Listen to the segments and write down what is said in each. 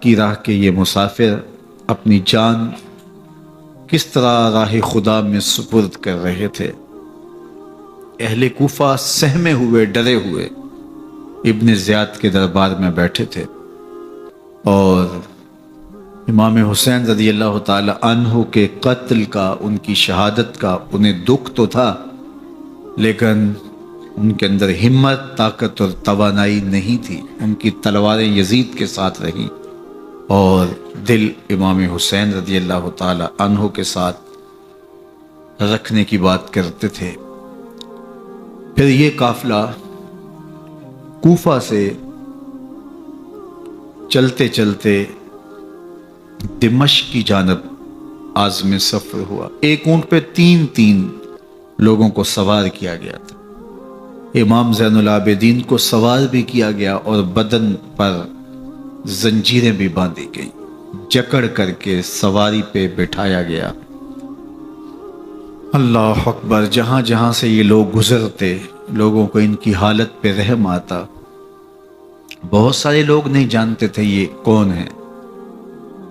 کی راہ کے یہ مسافر اپنی جان کس طرح راہ خدا میں سپرد کر رہے تھے۔ اہل کوفہ سہمے ہوئے ڈرے ہوئے ابن زیاد کے دربار میں بیٹھے تھے، اور امام حسین رضی اللہ تعالی عنہ کے قتل کا، ان کی شہادت کا انہیں دکھ تو تھا، لیکن ان کے اندر ہمت، طاقت اور توانائی نہیں تھی۔ ان کی تلواریں یزید کے ساتھ رہیں اور دل امام حسین رضی اللہ تعالی عنہ کے ساتھ رکھنے کی بات کرتے تھے۔ پھر یہ قافلہ کوفہ سے چلتے چلتے دمشق کی جانب عازم سفر ہوا۔ ایک اونٹ پہ تین لوگوں کو سوار کیا گیا تھا۔ امام زین العابدین کو سوار بھی کیا گیا اور بدن پر زنجیریں بھی باندھی گئیں، جکڑ کر کے سواری پہ بٹھایا گیا۔ اللہ اکبر! جہاں جہاں سے یہ لوگ گزرتے، لوگوں کو ان کی حالت پہ رحم آتا۔ بہت سارے لوگ نہیں جانتے تھے یہ کون ہیں۔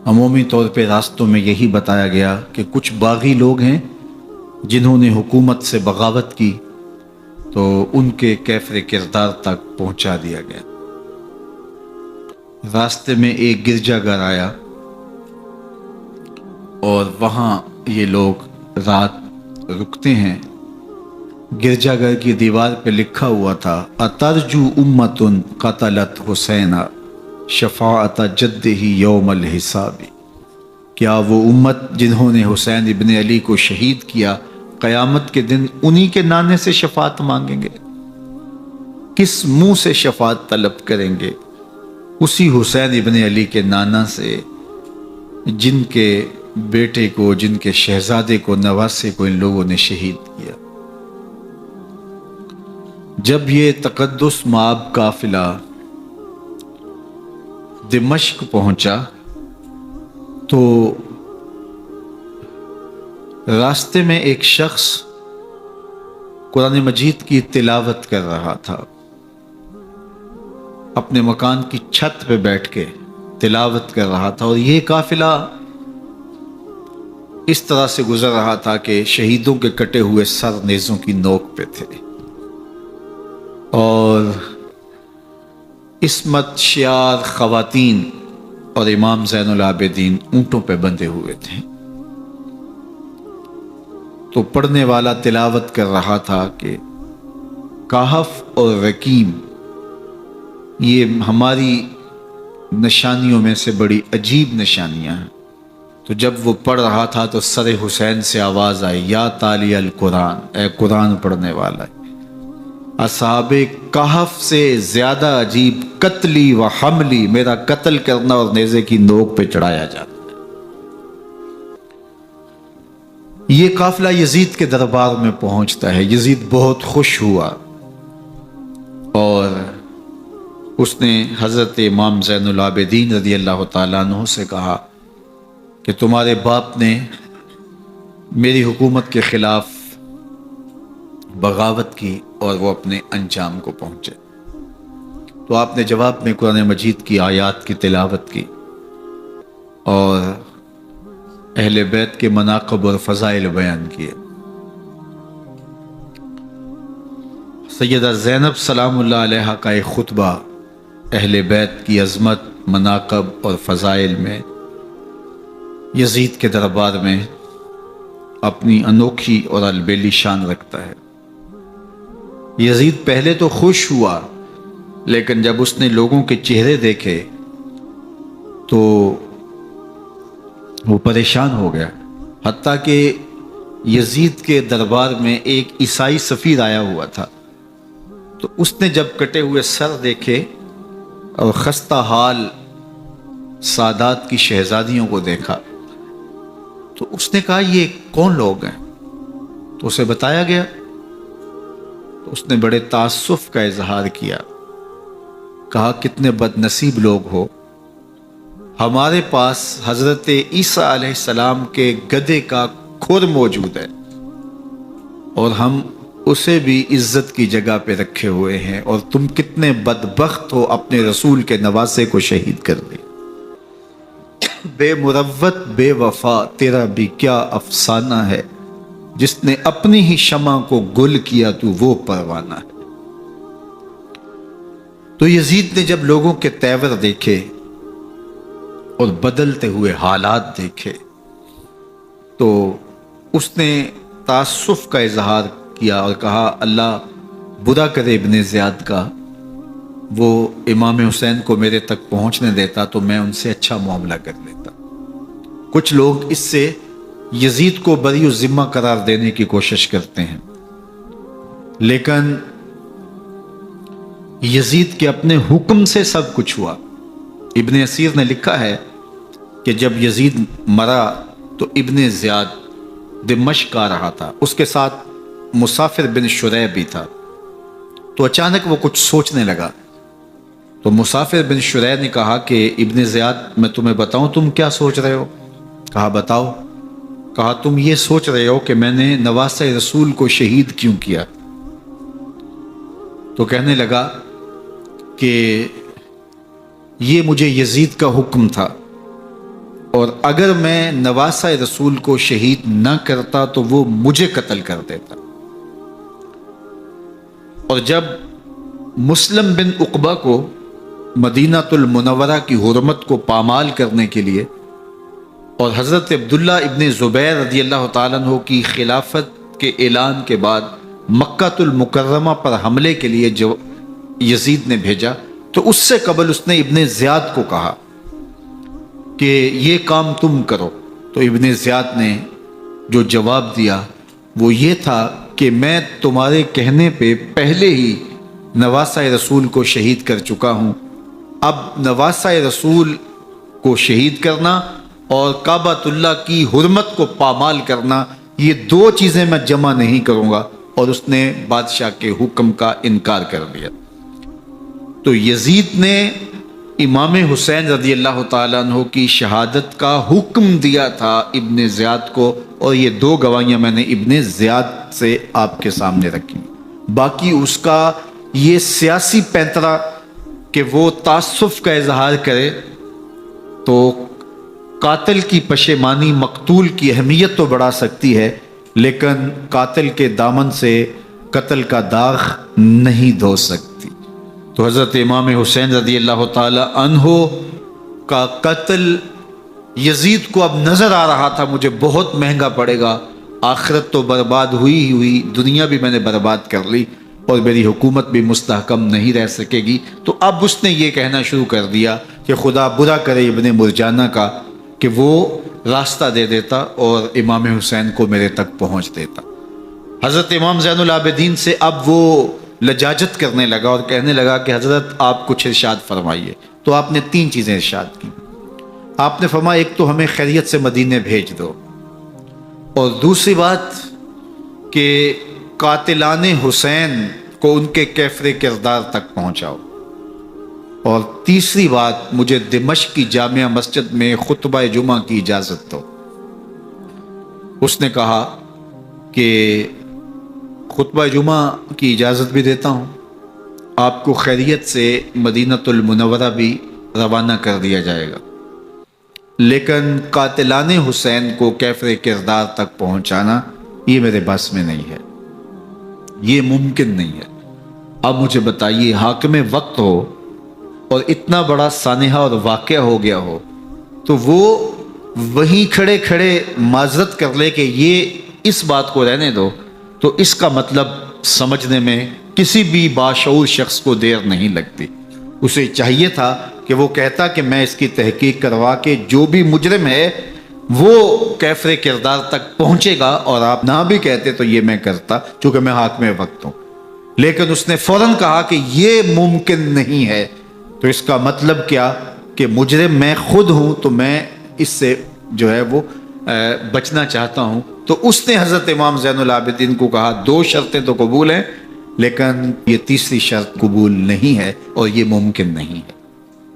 عمومی طور پہ راستوں میں یہی بتایا گیا کہ کچھ باغی لوگ ہیں جنہوں نے حکومت سے بغاوت کی، تو ان کے کیفر کردار تک پہنچا دیا گیا۔ راستے میں ایک گرجا گھر آیا اور وہاں یہ لوگ رات رکتے ہیں۔ گرجا گھر کی دیوار پہ لکھا ہوا تھا: اترجو امت قتلت حسین شفاعت جدہ یوم الحساب۔ کیا وہ امت جنہوں نے حسین ابن علی کو شہید کیا، قیامت کے دن انہی کے نانے سے شفاعت مانگیں گے؟ کس منہ سے شفاعت طلب کریں گے؟ اسی حسین ابن علی کے نانا سے، جن کے بیٹے کو، جن کے شہزادے کو، نواسے کو ان لوگوں نے شہید کیا۔ جب یہ تقدس مآب قافلہ دمشق پہنچا تو راستے میں ایک شخص قرآن مجید کی تلاوت کر رہا تھا۔ اپنے مکان کی چھت پہ بیٹھ کے تلاوت کر رہا تھا، اور یہ قافلہ اس طرح سے گزر رہا تھا کہ شہیدوں کے کٹے ہوئے سر نیزوں کی نوک پہ تھے، اور عصمت شیار خواتین اور امام زین العابدین اونٹوں پہ بندھے ہوئے تھے۔ تو پڑھنے والا تلاوت کر رہا تھا کہ کہف اور رقیم یہ ہماری نشانیوں میں سے بڑی عجیب نشانیاں ہیں۔ تو جب وہ پڑھ رہا تھا تو سر حسین سے آواز آئی: یا تالی القرآن، اے قرآن پڑھنے والا، اصحاب کہف سے زیادہ عجیب قتلی و حملی، میرا قتل کرنا اور نیزے کی نوک پہ چڑھایا جاتا ہے۔ یہ قافلہ یزید کے دربار میں پہنچتا ہے۔ یزید بہت خوش ہوا اور اس نے حضرت امام زین العابدین رضی اللہ تعالیٰ عنہ سے کہا کہ تمہارے باپ نے میری حکومت کے خلاف بغاوت کی اور وہ اپنے انجام کو پہنچے۔ تو آپ نے جواب میں قرآن مجید کی آیات کی تلاوت کی اور اہل بیت کے مناقب اور فضائل بیان کیے۔ سیدہ زینب سلام اللہ علیہا کا ایک خطبہ اہل بیت کی عظمت، مناقب اور فضائل میں یزید کے دربار میں اپنی انوکھی اور البیلی شان رکھتا ہے۔ یزید پہلے تو خوش ہوا، لیکن جب اس نے لوگوں کے چہرے دیکھے تو وہ پریشان ہو گیا۔ حتیٰ کہ یزید کے دربار میں ایک عیسائی سفیر آیا ہوا تھا، تو اس نے جب کٹے ہوئے سر دیکھے اور خستہ حال سادات کی شہزادیوں کو دیکھا تو اس نے کہا یہ کون لوگ ہیں؟ تو اسے بتایا گیا، تو اس نے بڑے تاسف کا اظہار کیا، کہا کتنے بد نصیب لوگ ہو، ہمارے پاس حضرت عیسیٰ علیہ السلام کے گدھے کا کھر موجود ہے اور ہم اسے بھی عزت کی جگہ پہ رکھے ہوئے ہیں، اور تم کتنے بدبخت ہو، اپنے رسول کے نواسے کو شہید کر دیا۔ بے مروت بے وفا تیرا بھی کیا افسانہ ہے، جس نے اپنی ہی شمع کو گل کیا تو وہ پروانہ ہے۔ تو یزید نے جب لوگوں کے تیور دیکھے اور بدلتے ہوئے حالات دیکھے تو اس نے تعصف کا اظہار کیا اور کہا اللہ برا کرے ابن زیاد کا، وہ امام حسین کو میرے تک پہنچنے دیتا تو میں ان سے اچھا معاملہ کر لیتا۔ کچھ لوگ اس سے یزید کو بری الذمہ قرار دینے کی کوشش کرتے ہیں، لیکن یزید کے اپنے حکم سے سب کچھ ہوا۔ ابن اسیر نے لکھا ہے کہ جب یزید مرا تو ابن زیاد دمشق آ رہا تھا، اس کے ساتھ مسافر بن شریح بھی تھا، تو اچانک وہ کچھ سوچنے لگا۔ تو مسافر بن شریح نے کہا کہ ابن زیاد میں تمہیں بتاؤں تم کیا سوچ رہے ہو؟ کہا بتاؤ۔ کہا تم یہ سوچ رہے ہو کہ میں نے نواسہ رسول کو شہید کیوں کیا؟ تو کہنے لگا کہ یہ مجھے یزید کا حکم تھا، اور اگر میں نواسہ رسول کو شہید نہ کرتا تو وہ مجھے قتل کر دیتا۔ اور جب مسلم بن عقبہ کو مدینہ المنورہ کی حرمت کو پامال کرنے کے لیے اور حضرت عبداللہ ابن زبیر رضی اللہ تعالیٰ عنہ کی خلافت کے اعلان کے بعد مکہ المکرمہ پر حملے کے لیے جو یزید نے بھیجا، تو اس سے قبل اس نے ابن زیاد کو کہا کہ یہ کام تم کرو۔ تو ابن زیاد نے جو جواب دیا وہ یہ تھا کہ میں تمہارے کہنے پہ پہلے ہی نواسہ رسول کو شہید کر چکا ہوں، اب نواسہ رسول کو شہید کرنا اور کعبۃ اللہ کی حرمت کو پامال کرنا، یہ دو چیزیں میں جمع نہیں کروں گا، اور اس نے بادشاہ کے حکم کا انکار کر دیا۔ تو یزید نے امام حسین رضی اللہ تعالیٰ عنہ کی شہادت کا حکم دیا تھا ابن زیاد کو، اور یہ دو گواہیاں میں نے ابن زیاد سے آپ کے سامنے رکھی۔ باقی اس کا یہ سیاسی پینترا کہ وہ تعصف کا اظہار کرے، تو قاتل کی پشیمانی مقتول کی اہمیت تو بڑھا سکتی ہے، لیکن قاتل کے دامن سے قتل کا داغ نہیں دھو سکتی۔ تو حضرت امام حسین رضی اللہ تعالی عنہ کا قتل یزید کو اب نظر آ رہا تھا مجھے بہت مہنگا پڑے گا، آخرت تو برباد ہوئی ہی ہوئی، دنیا بھی میں نے برباد کر لی اور میری حکومت بھی مستحکم نہیں رہ سکے گی۔ تو اب اس نے یہ کہنا شروع کر دیا کہ خدا برا کرے ابن مرجانہ کا کہ وہ راستہ دے دیتا اور امام حسین کو میرے تک پہنچ دیتا۔ حضرت امام زین العابدین سے اب وہ لجاجت کرنے لگا اور کہنے لگا کہ حضرت آپ کچھ ارشاد فرمائیے۔ تو آپ نے تین چیزیں ارشاد کی۔ آپ نے فرمایا ایک تو ہمیں خیریت سے مدینے بھیج دو، اور دوسری بات کہ قاتلان حسین کو ان کے کیفر کردار تک پہنچاؤ، اور تیسری بات مجھے دمشق کی جامع مسجد میں خطبہ جمعہ کی اجازت دو۔ اس نے کہا کہ خطبہ جمعہ کی اجازت بھی دیتا ہوں، آپ کو خیریت سے مدینہ المنورہ بھی روانہ کر دیا جائے گا، لیکن قاتلان حسین کو کیفر کردار تک پہنچانا یہ میرے بس میں نہیں ہے، یہ ممکن نہیں ہے۔ اب مجھے بتائیے حاکم وقت ہو اور اتنا بڑا سانحہ اور واقعہ ہو گیا ہو تو وہ وہیں کھڑے کھڑے معذرت کر لے کہ یہ اس بات کو رہنے دو، تو اس کا مطلب سمجھنے میں کسی بھی باشعور شخص کو دیر نہیں لگتی۔ اسے چاہیے تھا کہ وہ کہتا کہ میں اس کی تحقیق کروا کے جو بھی مجرم ہے وہ کیفر کردار تک پہنچے گا، اور آپ نہ بھی کہتے تو یہ میں کرتا چونکہ میں حاکم وقت ہوں۔ لیکن اس نے فوراً کہا کہ یہ ممکن نہیں ہے، تو اس کا مطلب کیا کہ مجرم میں خود ہوں، تو میں اس سے جو ہے وہ بچنا چاہتا ہوں۔ تو اس نے حضرت امام زین العابدین کو کہا دو شرطیں تو قبول ہیں، لیکن یہ تیسری شرط قبول نہیں ہے اور یہ ممکن نہیں ہے۔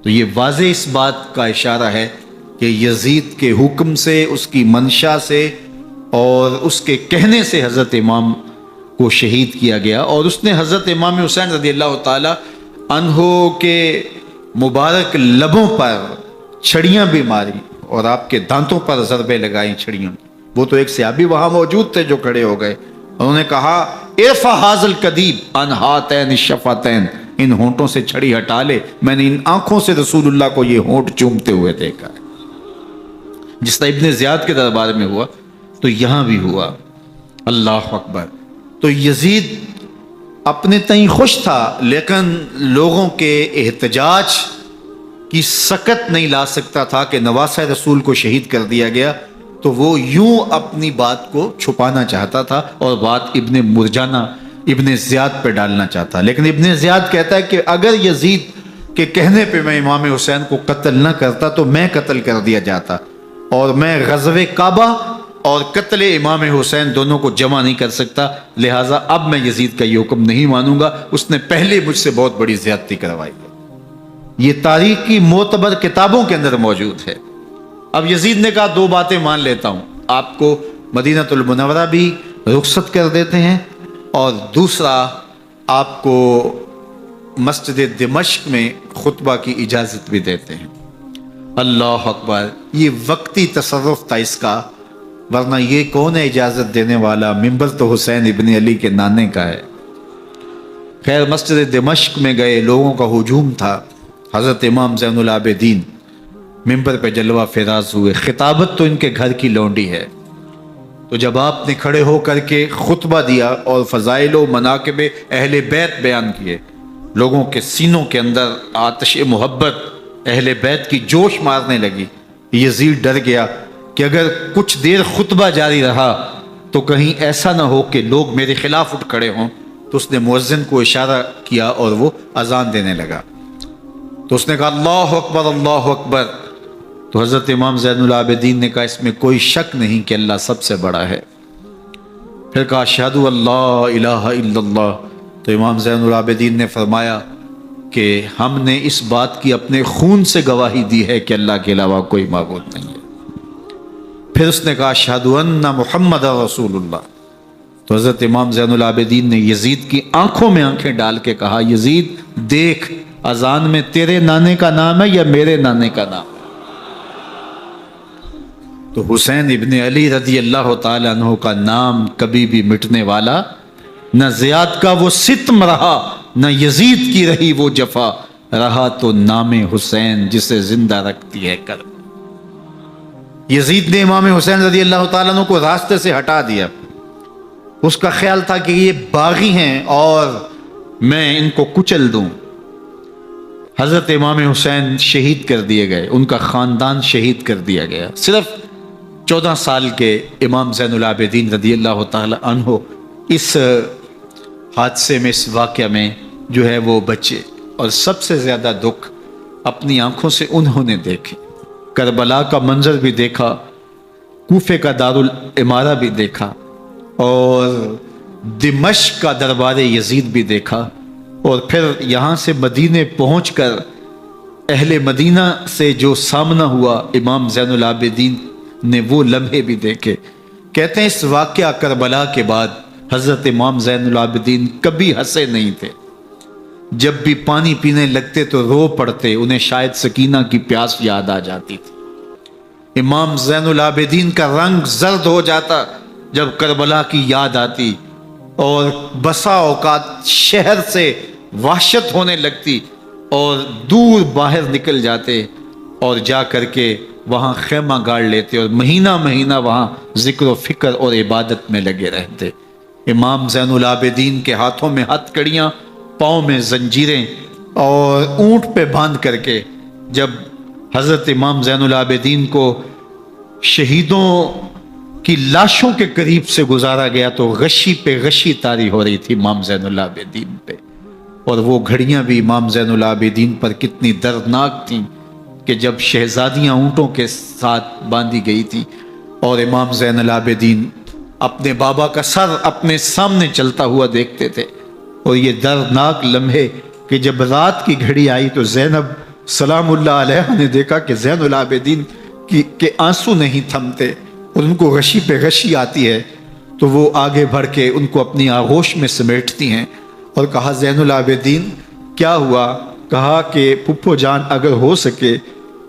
تو یہ واضح اس بات کا اشارہ ہے کہ یزید کے حکم سے، اس کی منشا سے اور اس کے کہنے سے حضرت امام کو شہید کیا گیا، اور اس نے حضرت امام حسین رضی اللہ تعالی عنہ کے مبارک لبوں پر چھڑیاں بھی ماری اور آپ کے دانتوں پر ضربیں لگائیں چھڑیوں کی۔ وہ تو ایک صحابی وہاں موجود تھے جو کھڑے ہو گئے، انہوں نے کہا ارفع ھذا القدیب عن ھاتین الشفتین، ان ہونٹوں سے چھڑی ہٹا لے، میں نے ان آنکھوں سے رسول اللہ کو یہ ہونٹ چومتے ہوئے دیکھا ہے۔ جس طرح ابن زیاد کے دربار میں ہوا تو یہاں بھی ہوا۔ اللہ اکبر۔ تو یزید اپنے تئیں خوش تھا، لیکن لوگوں کے احتجاج کی سکت نہیں لا سکتا تھا کہ نواسہ رسول کو شہید کر دیا گیا، تو وہ یوں اپنی بات کو چھپانا چاہتا تھا اور بات ابن مرجانہ ابن زیاد پہ ڈالنا چاہتا۔ لیکن ابن زیاد کہتا ہے کہ اگر یزید کے کہنے پہ میں امام حسین کو قتل نہ کرتا تو میں قتل کر دیا جاتا، اور میں غزوہ کعبہ اور قتل امام حسین دونوں کو جمع نہیں کر سکتا، لہٰذا اب میں یزید کا یہ حکم نہیں مانوں گا، اس نے پہلے مجھ سے بہت بڑی زیادتی کروائی ہے۔ یہ تاریخ کی معتبر کتابوں کے اندر موجود ہے۔ اب یزید نے کہا دو باتیں مان لیتا ہوں، آپ کو مدینہ المنورہ بھی رخصت کر دیتے ہیں، اور دوسرا آپ کو مسجد دمشق میں خطبہ کی اجازت بھی دیتے ہیں۔ اللہ اکبر۔ یہ وقتی تصرف تھا اس کا، ورنہ یہ کون ہے اجازت دینے والا؟ ممبر تو حسین ابن علی کے نانے کا ہے۔ خیر، مسجد دمشق میں گئے، لوگوں کا ہجوم تھا، حضرت امام زین العابدین ممبر پہ جلوہ فراز ہوئے۔ خطابت تو ان کے گھر کی لونڈی ہے، تو جب آپ نے کھڑے ہو کر کے خطبہ دیا اور فضائل و مناقب اہل بیت بیان کیے، لوگوں کے سینوں کے اندر آتش محبت اہل بیت کی جوش مارنے لگی۔ یزید ڈر گیا کہ اگر کچھ دیر خطبہ جاری رہا تو کہیں ایسا نہ ہو کہ لوگ میرے خلاف اٹھ کھڑے ہوں، تو اس نے مؤذن کو اشارہ کیا اور وہ اذان دینے لگا۔ تو اس نے کہا اللہ اکبر اللہ اکبر، تو حضرت امام زین العابدین نے کہا اس میں کوئی شک نہیں کہ اللہ سب سے بڑا ہے۔ پھر کہا اشہد اللہ الہ الا اللہ، تو امام زین العابدین نے فرمایا کہ ہم نے اس بات کی اپنے خون سے گواہی دی ہے کہ اللہ کے علاوہ کوئی معبود نہیں ہے۔ پھر اس نے کہا اشہد ان محمد رسول اللہ، تو حضرت امام زین العابدین نے یزید کی آنکھوں میں آنکھیں ڈال کے کہا یزید دیکھ، اذان میں تیرے نانے کا نام ہے یا میرے نانے کا نام ہے؟ تو حسین ابن علی رضی اللہ تعالیٰ عنہ کا نام کبھی بھی مٹنے والا نہ زیاد کا وہ ستم رہا، نہ یزید کی رہی وہ جفا، رہا تو نام حسین جسے زندہ رکھتی ہے کر۔ یزید نے امام حسین رضی اللہ تعالیٰ عنہ کو راستے سے ہٹا دیا۔ اس کا خیال تھا کہ یہ باغی ہیں اور میں ان کو کچل دوں۔ حضرت امام حسین شہید کر دیے گئے، ان کا خاندان شہید کر دیا گیا۔ صرف 14 سال کے امام زین العابدین رضی اللہ تعالی عنہ اس حادثے میں، اس واقعہ میں جو ہے وہ بچے، اور سب سے زیادہ دکھ اپنی آنکھوں سے انہوں نے دیکھے۔ کربلا کا منظر بھی دیکھا، کوفے کا دارالعمارہ بھی دیکھا، اور دمشق کا دربار یزید بھی دیکھا، اور پھر یہاں سے مدینے پہنچ کر اہل مدینہ سے جو سامنا ہوا امام زین العابدین نے وہ لمحے بھی دیکھے۔ کہتے ہیں اس واقعہ کربلا کے بعد حضرت امام زین العابدین کبھی ہنسے نہیں تھے، جب بھی پانی پینے لگتے تو رو پڑتے، انہیں شاید سکینہ کی پیاس یاد آ جاتی تھی۔ امام زین العابدین کا رنگ زرد ہو جاتا جب کربلا کی یاد آتی، اور بسا اوقات شہر سے وحشت ہونے لگتی اور دور باہر نکل جاتے اور جا کر کے وہاں خیمہ گاڑ لیتے اور مہینہ مہینہ وہاں ذکر و فکر اور عبادت میں لگے رہتے۔ امام زین العابدین کے ہاتھوں میں ہتھ کڑیاں، پاؤں میں زنجیریں، اور اونٹ پہ باندھ کر کے جب حضرت امام زین العابدین کو شہیدوں کی لاشوں کے قریب سے گزارا گیا تو غشی پہ غشی طاری ہو رہی تھی امام زین العابدین پہ، اور وہ گھڑیاں بھی امام زین العابدین پر کتنی دردناک تھیں کہ جب شہزادیاں اونٹوں کے ساتھ باندھی گئی تھی اور امام زین العابدین اپنے بابا کا سر اپنے سامنے چلتا ہوا دیکھتے تھے، اور یہ دردناک لمحے کہ جب رات کی گھڑی آئی تو زینب سلام اللہ علیہ نے دیکھا کہ زین العابدین کے آنسو نہیں تھمتے اور ان کو غشی پہ غشی آتی ہے، تو وہ آگے بڑھ کے ان کو اپنی آغوش میں سمیٹتی ہیں اور کہا زین العابدین کیا ہوا؟ کہا کہ پھپھو جان اگر ہو سکے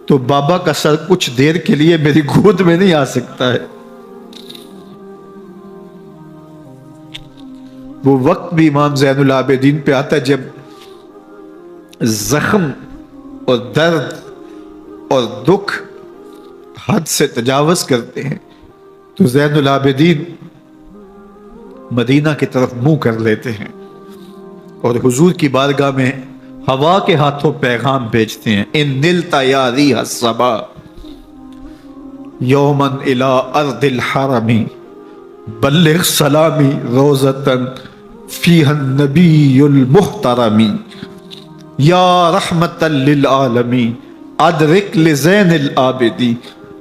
تو بابا کا سر کچھ دیر کے لیے میری گود میں نہیں آ سکتا ہے۔ وہ وقت بھی امام زین العابدین پہ آتا ہے جب زخم اور درد اور دکھ حد سے تجاوز کرتے ہیں تو زین العابدین مدینہ کی طرف منہ کر لیتے ہیں اور حضور کی بارگاہ میں ہوا کے ہاتھوں پیغام بھیجتے ہیں، ان نلتا یا ریح الصبا یومن الی ارض الحرمی بلغ سلامی روزتن فیہا النبی المحترمی یا رحمتا للعالمین ادرک لزین العابدی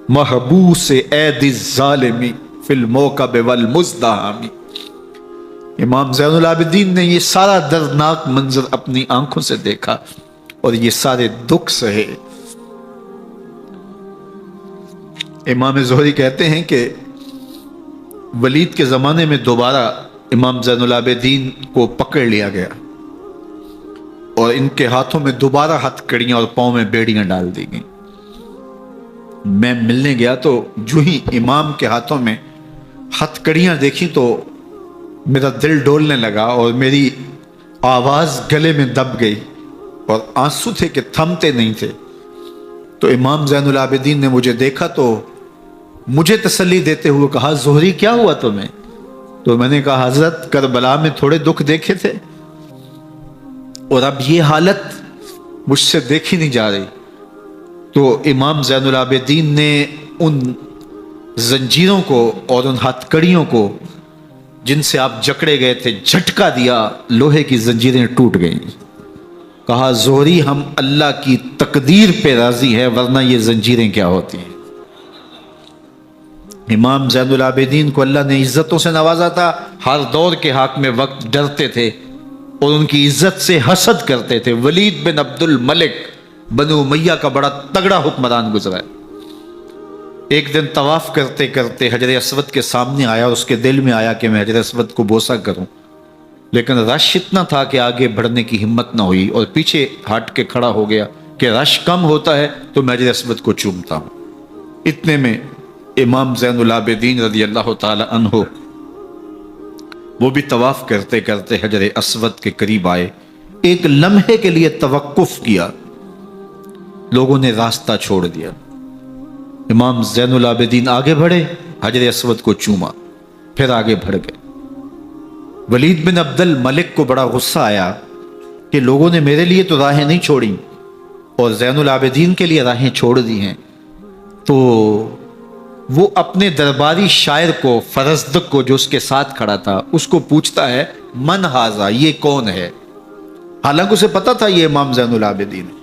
محبوس عید الظالمی فی الموکب والمزدحمی۔ امام زین العابدین نے یہ سارا دردناک منظر اپنی آنکھوں سے دیکھا اور یہ سارے دکھ سہے۔ امام زہری کہتے ہیں کہ ولید کے زمانے میں دوبارہ امام زین العابدین کو پکڑ لیا گیا اور ان کے ہاتھوں میں دوبارہ ہتھ کڑیاں اور پاؤں میں بیڑیاں ڈال دی گئیں۔ میں ملنے گیا تو جو ہی امام کے ہاتھوں میں ہتھ کڑیاں دیکھی تو میرا دل ڈولنے لگا اور میری آواز گلے میں دب گئی اور آنسو تھے کہ تھمتے نہیں تھے۔ تو امام زین العابدین نے مجھے دیکھا تو مجھے تسلی دیتے ہوئے کہا، زہری کیا ہوا تمہیں؟ تو میں نے کہا، حضرت کربلا میں تھوڑے دکھ دیکھے تھے اور اب یہ حالت مجھ سے دیکھی نہیں جا رہی۔ تو امام زین العابدین نے ان زنجیروں کو اور ان ہتھ کڑیوں کو جن سے آپ جکڑے گئے تھے جھٹکا دیا، لوہے کی زنجیریں ٹوٹ گئیں۔ کہا، زہری ہم اللہ کی تقدیر پہ راضی ہے ورنہ یہ زنجیریں کیا ہوتی ہیں۔ امام زین العابدین کو اللہ نے عزتوں سے نوازا تھا، ہر دور کے حاکم وقت ڈرتے تھے اور ان کی عزت سے حسد کرتے تھے۔ ولید بن عبد الملک بنو امیہ کا بڑا تگڑا حکمران گزرا ہے۔ ایک دن طواف کرتے کرتے حجر اسود کے سامنے آیا اور اس کے دل میں آیا کہ میں حجر اسود کو بوسہ کروں، لیکن رش اتنا تھا کہ آگے بڑھنے کی ہمت نہ ہوئی اور پیچھے ہٹ کے کھڑا ہو گیا کہ رش کم ہوتا ہے تو میں حجر اسود کو چومتا ہوں۔ اتنے میں امام زین العابدین رضی اللہ تعالی عنہ وہ بھی طواف کرتے کرتے حجر اسود کے قریب آئے، ایک لمحے کے لیے توقف کیا، لوگوں نے راستہ چھوڑ دیا۔ امام زین العابدین آگے بڑھے، حجر اسود کو چوما، پھر آگے بڑھ گئے۔ ولید بن عبد الملک کو بڑا غصہ آیا کہ لوگوں نے میرے لیے تو راہیں نہیں چھوڑی اور زین العابدین کے لیے راہیں چھوڑ دی ہیں۔ تو وہ اپنے درباری شاعر کو، فرزدق کو جو اس کے ساتھ کھڑا تھا، اس کو پوچھتا ہے، من ہاذا، یہ کون ہے؟ حالانکہ اسے پتا تھا یہ امام زین العابدین ہے۔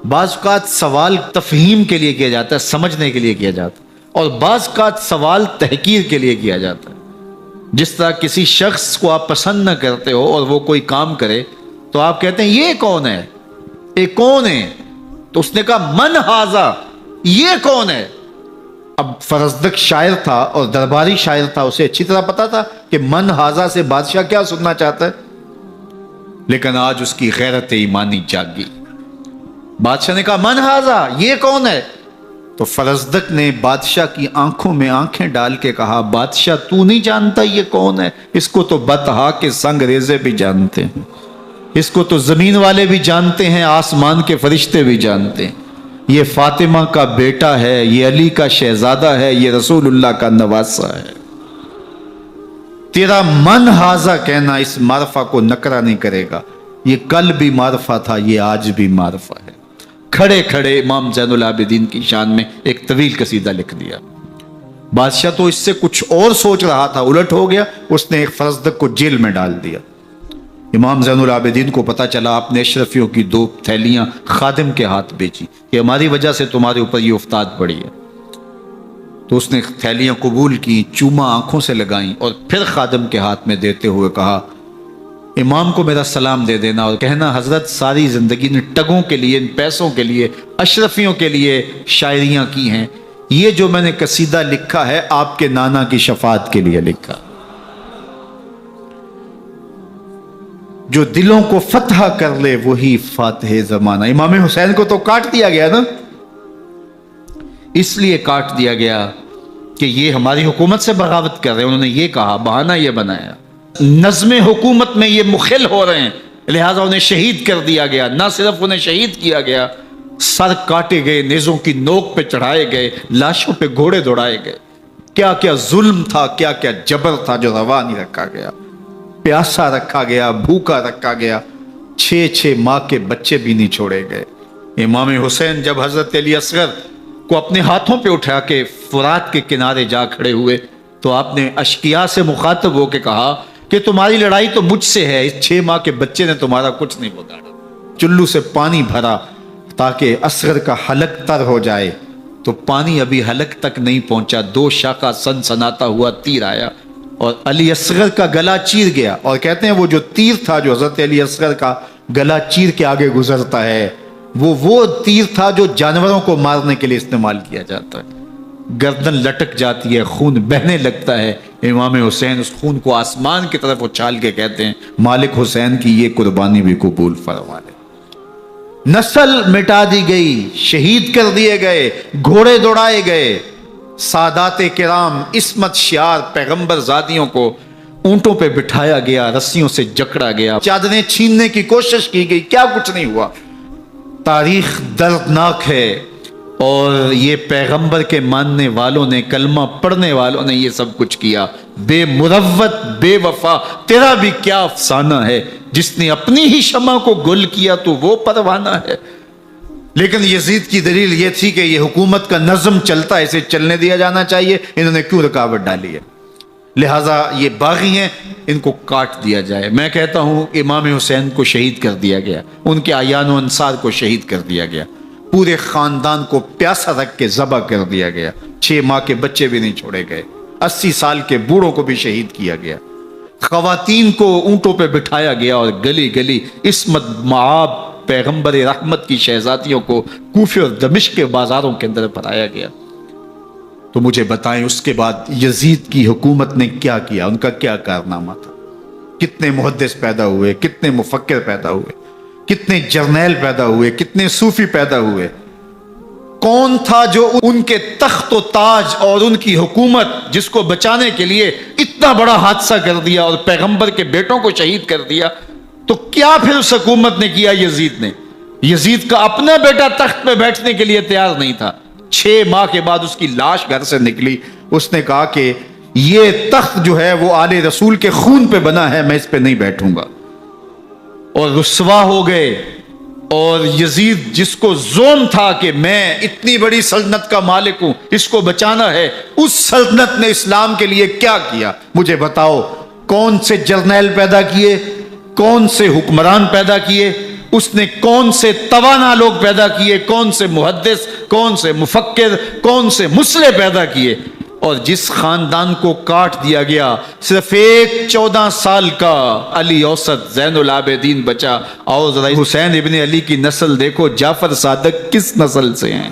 بعض اوقات سوال تفہیم کے لیے کیا جاتا ہے، سمجھنے کے لیے کیا جاتا ہے، اور بعض اوقات سوال تحقیر کے لیے کیا جاتا ہے۔ جس طرح کسی شخص کو آپ پسند نہ کرتے ہو اور وہ کوئی کام کرے تو آپ کہتے ہیں یہ کون ہے، یہ کون ہے؟ تو اس نے کہا من ہاذا، یہ کون ہے؟ اب فرزدق شاعر تھا اور درباری شاعر تھا، اسے اچھی طرح پتا تھا کہ من ہاذا سے بادشاہ کیا سننا چاہتا ہے، لیکن آج اس کی غیرت ایمانی جاگی۔ بادشاہ نے کہا من ہاذا، یہ کون ہے؟ تو فرزدق نے بادشاہ کی آنکھوں میں آنکھیں ڈال کے کہا، بادشاہ تو نہیں جانتا یہ کون ہے؟ اس کو تو بطحا کے سنگ ریزے بھی جانتے ہیں، اس کو تو زمین والے بھی جانتے ہیں، آسمان کے فرشتے بھی جانتے ہیں۔ یہ فاطمہ کا بیٹا ہے، یہ علی کا شہزادہ ہے، یہ رسول اللہ کا نواسہ ہے۔ تیرا من ہاذا کہنا اس معرفہ کو نکرا نہیں کرے گا، یہ کل بھی معرفہ تھا، یہ آج بھی معرفہ ہے۔ کھڑے کھڑے امام زین العابدین کی شان میں ایک طویل قصیدہ لکھ دیا۔ بادشاہ تو اس سے کچھ اور سوچ رہا تھا، الٹ ہو گیا، اس نے ایک فرزدق کو جیل میں ڈال دیا۔ امام زین العابدین کو پتا چلا، آپ نے اشرفیوں کی 2 تھیلیاں خادم کے ہاتھ بیچی کہ ہماری وجہ سے تمہارے اوپر یہ افتاد پڑی ہے۔ تو اس نے تھیلیاں قبول کی، چوما آنکھوں سے لگائیں اور پھر خادم کے ہاتھ میں دیتے ہوئے کہا، امام کو میرا سلام دے دینا اور کہنا حضرت ساری زندگی نے ٹگوں کے لیے، ان پیسوں کے لیے، اشرفیوں کے لیے شاعریاں کی ہیں، یہ جو میں نے قصیدہ لکھا ہے آپ کے نانا کی شفاعت کے لیے لکھا، جو دلوں کو فتح کر لے وہی فاتح زمانہ۔ امام حسین کو تو کاٹ دیا گیا نا، اس لیے کاٹ دیا گیا کہ یہ ہماری حکومت سے بغاوت کر رہے ہیں. انہوں نے یہ کہا، بہانہ یہ بنایا، نظم حکومت میں یہ مخل ہو رہے ہیں، لہٰذا انہیں شہید کر دیا گیا. نہ صرف انہیں شہید کیا گیا، سر کاٹے گئے، نیزوں کی نوک پہ چڑھائے گئے، لاشوں پہ گھوڑے دوڑائے گئے. کیا کیا ظلم تھا، کیا کیا جبر تھا جو روا نہیں رکھا گیا. پیاسا رکھا گیا، بھوکا رکھا گیا، 6 ماہ کے بچے بھی نہیں چھوڑے گئے. امام حسین جب حضرت علی اصغر کو اپنے ہاتھوں پہ اٹھا کے فرات کے کنارے جا کھڑے ہوئے تو آپ نے اشقیاء سے مخاطب ہو کے کہا کہ تمہاری لڑائی تو مجھ سے ہے، اس 6 ماہ کے بچے نے تمہارا کچھ نہیں بگاڑا. چلو سے پانی بھرا تاکہ اصغر کا حلق تر ہو جائے، تو پانی ابھی حلق تک نہیں پہنچا، 2 شاخہ سنسناتا ہوا تیر آیا اور علی اصغر کا گلا چیر گیا. اور کہتے ہیں وہ جو تیر تھا جو حضرت علی اصغر کا گلا چیر کے آگے گزرتا ہے، وہ تیر تھا جو جانوروں کو مارنے کے لیے استعمال کیا جاتا ہے. گردن لٹک جاتی ہے، خون بہنے لگتا ہے. امام حسین اس خون کو آسمان کی طرف اچھال کے کہتے ہیں مالک حسین کی یہ قربانی بھی قبول فرما لے. نسل مٹا دی گئی، شہید کر دیے گئے، گھوڑے دوڑائے گئے. سادات کرام عصمت شعار پیغمبر زادیوں کو اونٹوں پہ بٹھایا گیا، رسیوں سے جکڑا گیا، چادریں چھیننے کی کوشش کی گئی، کیا کچھ نہیں ہوا. تاریخ دردناک ہے، اور یہ پیغمبر کے ماننے والوں نے، کلمہ پڑھنے والوں نے یہ سب کچھ کیا. بے مروت، بے وفا، تیرا بھی کیا افسانہ ہے. جس نے اپنی ہی شمع کو گل کیا تو وہ پروانہ ہے. لیکن یزید کی دلیل یہ تھی کہ یہ حکومت کا نظم چلتا ہے، اسے چلنے دیا جانا چاہیے، انہوں نے کیوں رکاوٹ ڈالی ہے، لہٰذا یہ باغی ہیں، ان کو کاٹ دیا جائے. میں کہتا ہوں امام حسین کو شہید کر دیا گیا، ان کے اعیان و انصار کو شہید کر دیا گیا، پورے خاندان کو پیاسا رکھ کے ذبح کر دیا گیا، 6 ماہ کے بچے بھی نہیں چھوڑے گئے، 80 سال کے بوڑھوں کو بھی شہید کیا گیا، خواتین کو اونٹوں پہ بٹھایا گیا، اور گلی گلی عصمت معاب پیغمبر رحمت کی شہزادیوں کو کوفے اور دمشق کے بازاروں کے اندر بھرایا گیا. تو مجھے بتائیں اس کے بعد یزید کی حکومت نے کیا کیا، ان کا کیا کارنامہ تھا؟ کتنے محدث پیدا ہوئے، کتنے مفکر پیدا ہوئے، کتنے جرنیل پیدا ہوئے، کتنے صوفی پیدا ہوئے. کون تھا جو ان کے تخت و تاج اور ان کی حکومت جس کو بچانے کے لیے اتنا بڑا حادثہ کر دیا اور پیغمبر کے بیٹوں کو شہید کر دیا؟ تو کیا پھر اس حکومت نے کیا؟ یزید نے، یزید کا اپنا بیٹا تخت پہ بیٹھنے کے لیے تیار نہیں تھا. 6 ماہ کے بعد اس کی لاش گھر سے نکلی، اس نے کہا کہ یہ تخت جو ہے وہ آل رسول کے خون پہ بنا ہے، میں اس پہ نہیں بیٹھوں گا. اور رسوا ہو گئے. اور یزید جس کو زوم تھا کہ میں اتنی بڑی سلطنت کا مالک ہوں، اس کو بچانا ہے، اس سلطنت نے اسلام کے لیے کیا کیا؟ مجھے بتاؤ، کون سے جرنیل پیدا کیے، کون سے حکمران پیدا کیے، اس نے کون سے توانا لوگ پیدا کیے، کون سے محدث، کون سے مفکر، کون سے مصلح پیدا کیے. اور جس خاندان کو کاٹ دیا گیا، صرف ایک 14 سال کا علی اوسط زین العابدین بچا. اور ذرا حسین ابن علی کی نسل دیکھو، جعفر صادق کس نسل سے ہیں،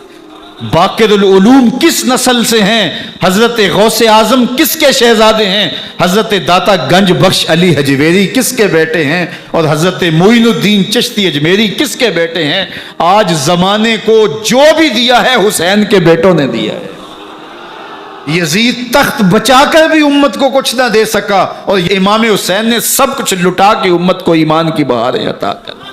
باقر العلوم کس نسل سے ہیں، حضرت غوث اعظم کس کے شہزادے ہیں، حضرت داتا گنج بخش علی حجویری کس کے بیٹے ہیں، اور حضرت معین الدین چشتی اجمیری کس کے بیٹے ہیں. آج زمانے کو جو بھی دیا ہے حسین کے بیٹوں نے دیا ہے. یزید تخت بچا کر بھی امت کو کچھ نہ دے سکا، اور امام حسین نے سب کچھ لٹا کے امت کو ایمان کی بہاریں عطا کر.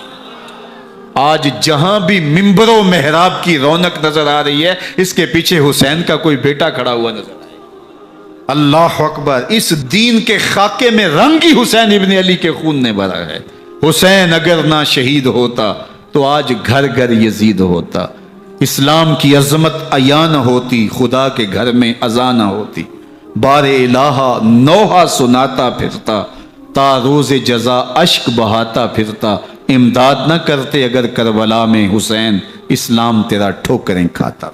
آج جہاں بھی ممبر و محراب کی رونق نظر آ رہی ہے، اس کے پیچھے حسین کا کوئی بیٹا کھڑا ہوا نظر آئے. اللہ اکبر. اس دین کے خاکے میں رنگ ہی حسین ابن علی کے خون نے بھرا ہے. حسین اگر نہ شہید ہوتا تو آج گھر گھر یزید ہوتا، اسلام کی عظمت عیاں نہ ہوتی، خدا کے گھر میں اذان نہ ہوتی. بار الہ نوحہ سناتا پھرتا، تا روز جزا اشک بہاتا پھرتا. امداد نہ کرتے اگر کربلا میں حسین، اسلام تیرا ٹھوکریں کھاتا.